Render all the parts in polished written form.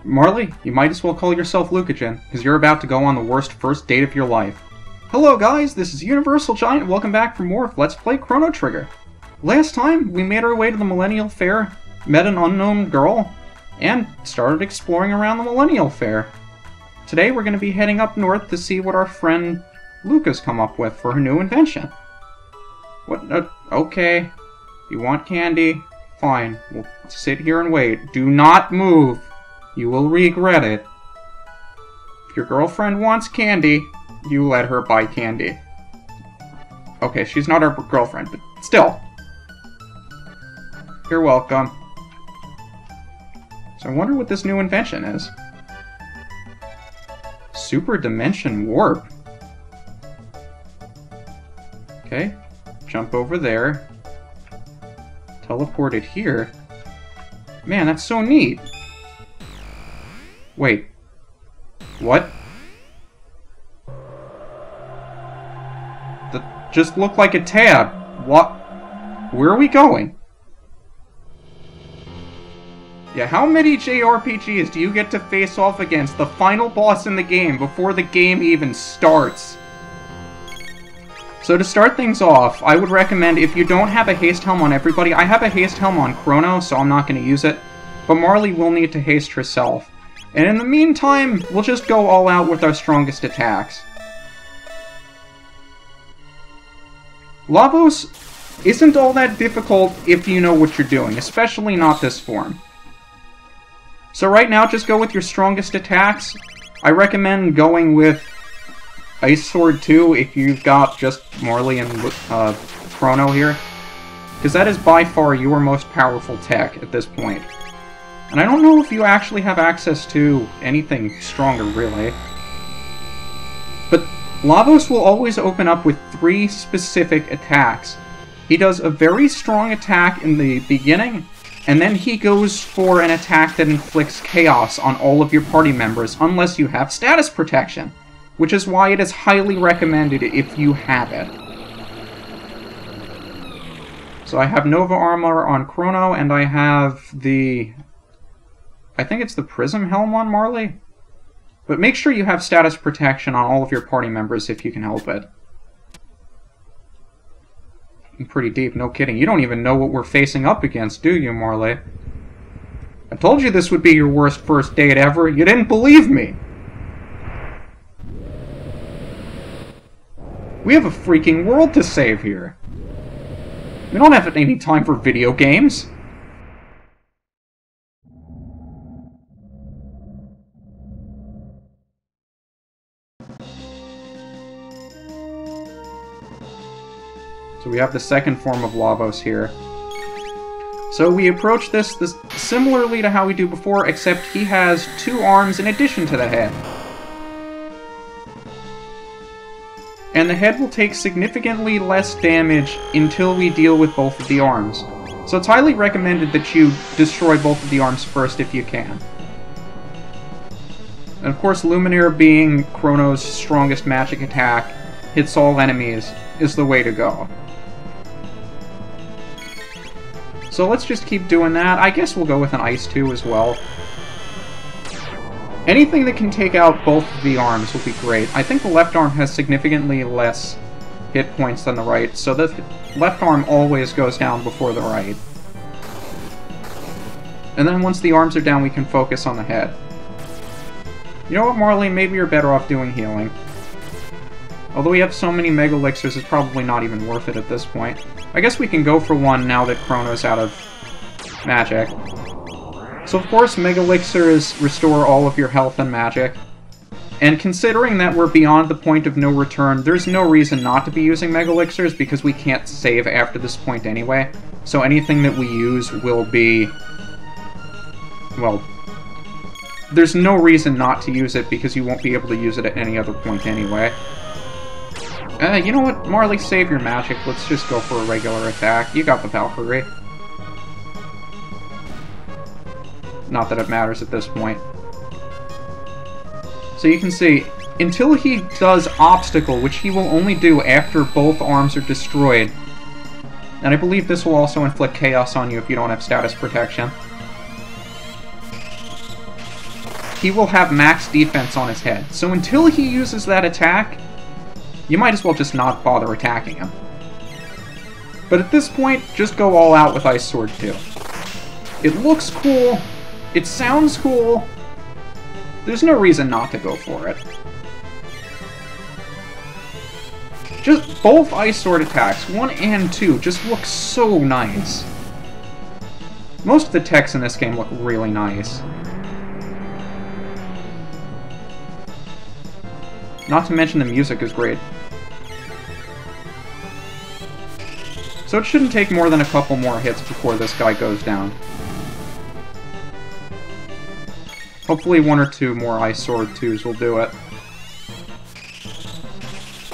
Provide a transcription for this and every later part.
Marley, you might as well call yourself UniGiant, because you're about to go on the worst first date of your life. Hello guys, this is UniversalGiant, welcome back for more of Let's Play Chrono Trigger. Last time, we made our way to the Millennial Fair, met an unknown girl, and started exploring around the Millennial Fair. Today we're going to be heading up north to see what our friend Luca's come up with for her new invention. What? Okay. You want candy? Fine. We'll sit here and wait. Do not move. You will regret it. If your girlfriend wants candy, you let her buy candy. Okay, she's not our girlfriend, but still. You're welcome. So I wonder what this new invention is. Super Dimension Warp. Okay, jump over there. Teleport it here. Man, that's so neat. Wait. What? That just looked like a tab. What? Where are we going? Yeah, how many JRPGs do you get to face off against the final boss in the game before the game even starts? So to start things off, I would recommend, if you don't have a haste helm on everybody, I have a haste helm on Chrono, so I'm not going to use it, but Marley will need to haste herself. And in the meantime, we'll just go all out with our strongest attacks. Lavos isn't all that difficult if you know what you're doing, especially not this form. So right now, just go with your strongest attacks. I recommend going with Ice Sword 2 if you've got just Marley and Chrono here, because that is by far your most powerful tech at this point. And I don't know if you actually have access to anything stronger, really. But Lavos will always open up with 3 specific attacks. He does a very strong attack in the beginning, and then he goes for an attack that inflicts chaos on all of your party members, unless you have status protection, which is why it is highly recommended if you have it. So I have Nova Armor on Chrono, and I have the... I think it's the Prism Helm on Marley? But make sure you have status protection on all of your party members if you can help it. I'm pretty deep, no kidding. You don't even know what we're facing up against, do you, Marley? I told you this would be your worst first date ever. You didn't believe me. We have a freaking world to save here. We don't have any time for video games. So we have the second form of Lavos here. So we approach this similarly to how we do before, except he has 2 arms in addition to the head. And the head will take significantly less damage until we deal with both of the arms. So it's highly recommended that you destroy both of the arms first if you can. And of course, Luminaire, being Chrono's strongest magic attack, hits all enemies, is the way to go. So let's just keep doing that. I guess we'll go with an Ice 2 as well. Anything that can take out both of the arms will be great. I think the left arm has significantly less hit points than the right, so the left arm always goes down before the right. And then once the arms are down, we can focus on the head. You know what, Marley? Maybe you're better off doing healing. Although we have so many Mega Elixirs, it's probably not even worth it at this point. I guess we can go for one now that Chrono's out of magic. So of course, Mega Elixirs restore all of your health and magic. And considering that we're beyond the point of no return, there's no reason not to be using Mega Elixirs because we can't save after this point anyway. So anything that we use will be... well, there's no reason not to use it because you won't be able to use it at any other point anyway. You know what? Marley, save your magic. Let's just go for a regular attack. You got the Valkyrie. Not that it matters at this point. So you can see, until he does Obstacle, which he will only do after both arms are destroyed, and I believe this will also inflict chaos on you if you don't have status protection. he will have max defense on his head. So until he uses that attack, you might as well just not bother attacking him. But at this point, just go all out with Ice Sword 2. It looks cool, it sounds cool, there's no reason not to go for it. Just both Ice Sword attacks, 1 and 2, just look so nice. Most of the techs in this game look really nice. Not to mention the music is great. So it shouldn't take more than a couple more hits before this guy goes down. Hopefully 1 or 2 more Ice Sword 2s will do it.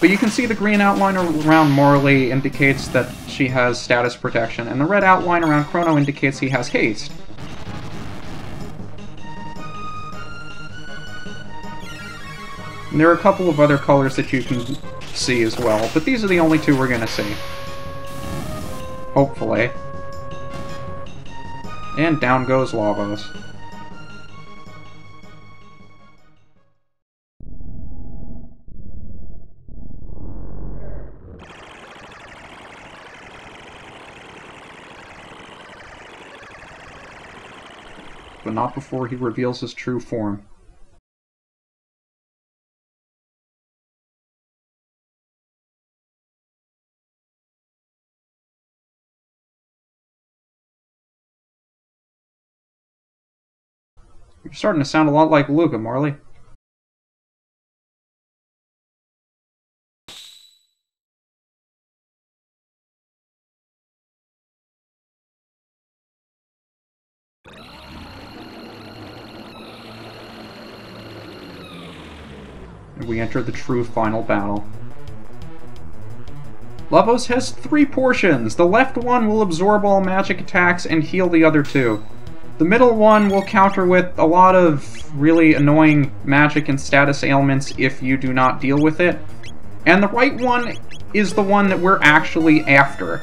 But you can see the green outline around Marley indicates that she has status protection, and the red outline around Chrono indicates he has haste. And there are a couple of other colors that you can see as well, but these are the only 2 we're going to see. Hopefully. And down goes Lavos. But not before he reveals his true form. You're starting to sound a lot like Luca, Marley. And we enter the true final battle. Lavos has 3 portions. The left one will absorb all magic attacks and heal the other 2. The middle one will counter with a lot of really annoying magic and status ailments if you do not deal with it. And the right one is the one that we're actually after.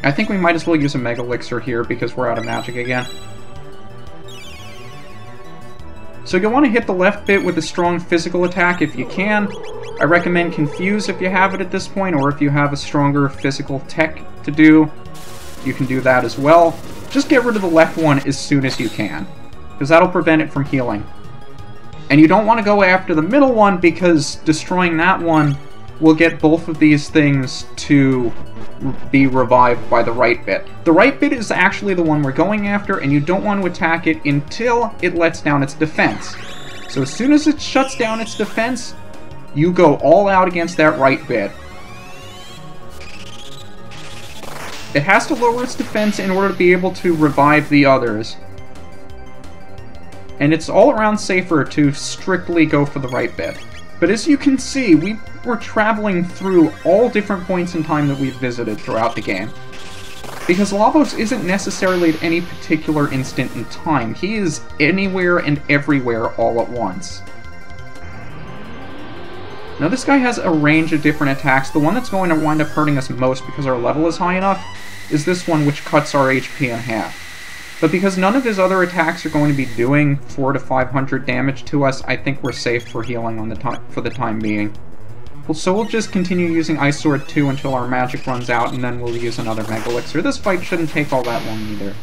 I think we might as well use a Mega Elixir here because we're out of magic again. So you'll want to hit the left bit with a strong physical attack if you can. I recommend Confuse if you have it at this point, or if you have a stronger physical tech to do, you can do that as well. Just get rid of the left one as soon as you can, because that'll prevent it from healing. And you don't want to go after the middle one, because destroying that one will get both of these things to be revived by the right bit. The right bit is actually the one we're going after, and you don't want to attack it until it lets down its defense. So as soon as it shuts down its defense, you go all out against that right bit. It has to lower its defense in order to be able to revive the others. And it's all around safer to strictly go for the right bit. But as you can see, we were traveling through all different points in time that we've visited throughout the game. Because Lavos isn't necessarily at any particular instant in time. He is anywhere and everywhere all at once. Now this guy has a range of different attacks. The one that's going to wind up hurting us most because our level is high enough is this one, which cuts our HP in half. But because none of his other attacks are going to be doing 400 to 500 damage to us, I think we're safe for healing on for the time being. Well, so we'll just continue using Ice Sword 2 until our magic runs out, and then we'll use another Mega Elixir. This fight shouldn't take all that long either.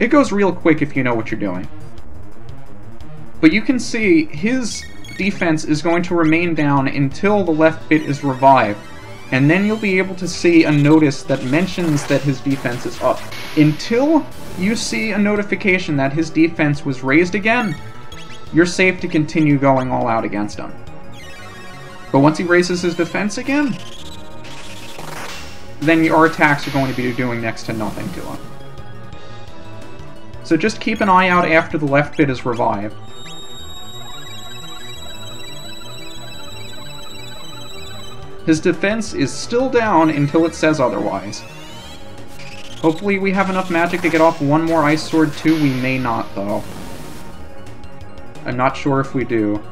It goes real quick if you know what you're doing. But you can see his defense is going to remain down until the left bit is revived. And then you'll be able to see a notice that mentions that his defense is up. Until you see a notification that his defense was raised again, you're safe to continue going all out against him. But once he raises his defense again, then your attacks are going to be doing next to nothing to him. So just keep an eye out after the left bit is revived. His defense is still down until it says otherwise. Hopefully we have enough magic to get off one more Ice Sword 2. We may not, though. I'm not sure if we do.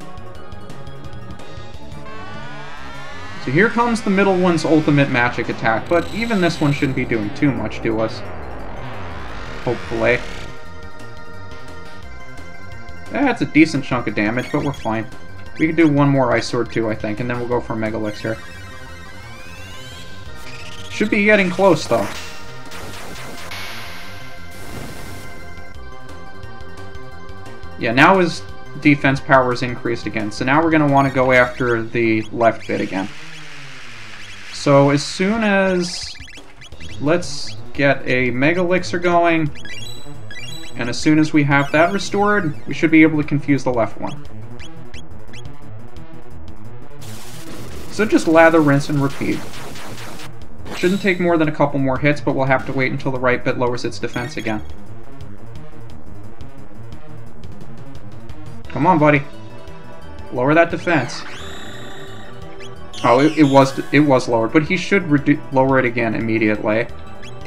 So here comes the middle one's ultimate magic attack, but even this one shouldn't be doing too much to us. Hopefully. That's a decent chunk of damage, but we're fine. We can do one more Ice Sword too, I think, and then we'll go for Mega Elixir. Should be getting close, though. Yeah, now his defense power is increased again, so now we're going to want to go after the left bit again. So as soon as... Let's get a Mega Elixir going, and as soon as we have that restored, we should be able to confuse the left one. So just lather, rinse, and repeat. Shouldn't take more than a couple more hits, but we'll have to wait until the right bit lowers its defense again. Come on, buddy. Lower that defense. Oh, it was lowered, but he should lower it again immediately.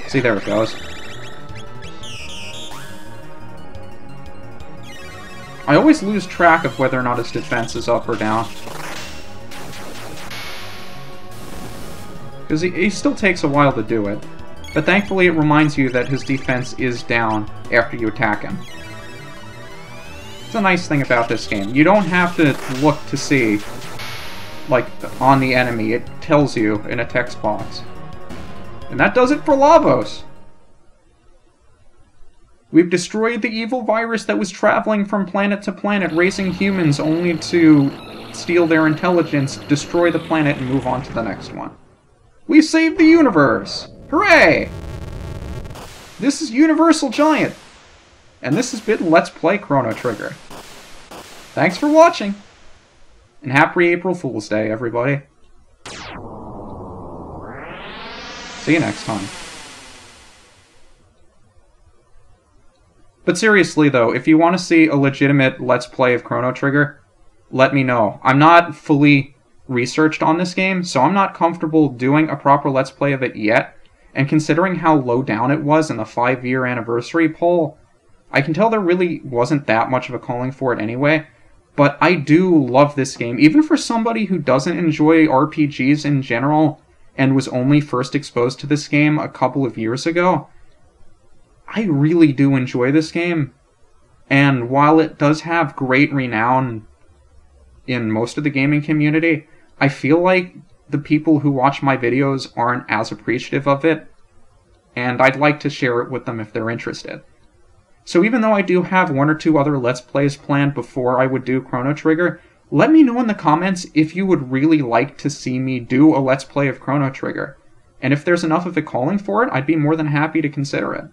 See, there it goes. I always lose track of whether or not his defense is up or down. Because he still takes a while to do it. But thankfully it reminds you that his defense is down after you attack him. It's a nice thing about this game. You don't have to look to see, like, on the enemy. It tells you in a text box. And that does it for Lavos! We've destroyed the evil virus that was traveling from planet to planet, racing humans only to steal their intelligence, destroy the planet, and move on to the next one. We saved the universe! Hooray! This is UniversalGiant! And this has been Let's Play Chrono Trigger. Thanks for watching! And happy April Fool's Day, everybody. See you next time. But seriously though, if you want to see a legitimate Let's Play of Chrono Trigger, let me know. I'm not fully researched on this game, so I'm not comfortable doing a proper Let's Play of it yet, and considering how low down it was in the 5-year anniversary poll, I can tell there really wasn't that much of a calling for it anyway, but I do love this game, even for somebody who doesn't enjoy RPGs in general, and was only first exposed to this game a couple of years ago. I really do enjoy this game, and while it does have great renown in most of the gaming community, I feel like the people who watch my videos aren't as appreciative of it, and I'd like to share it with them if they're interested. So even though I do have one or two other Let's Plays planned before I would do Chrono Trigger, let me know in the comments if you would really like to see me do a Let's Play of Chrono Trigger. And if there's enough of it calling for it, I'd be more than happy to consider it.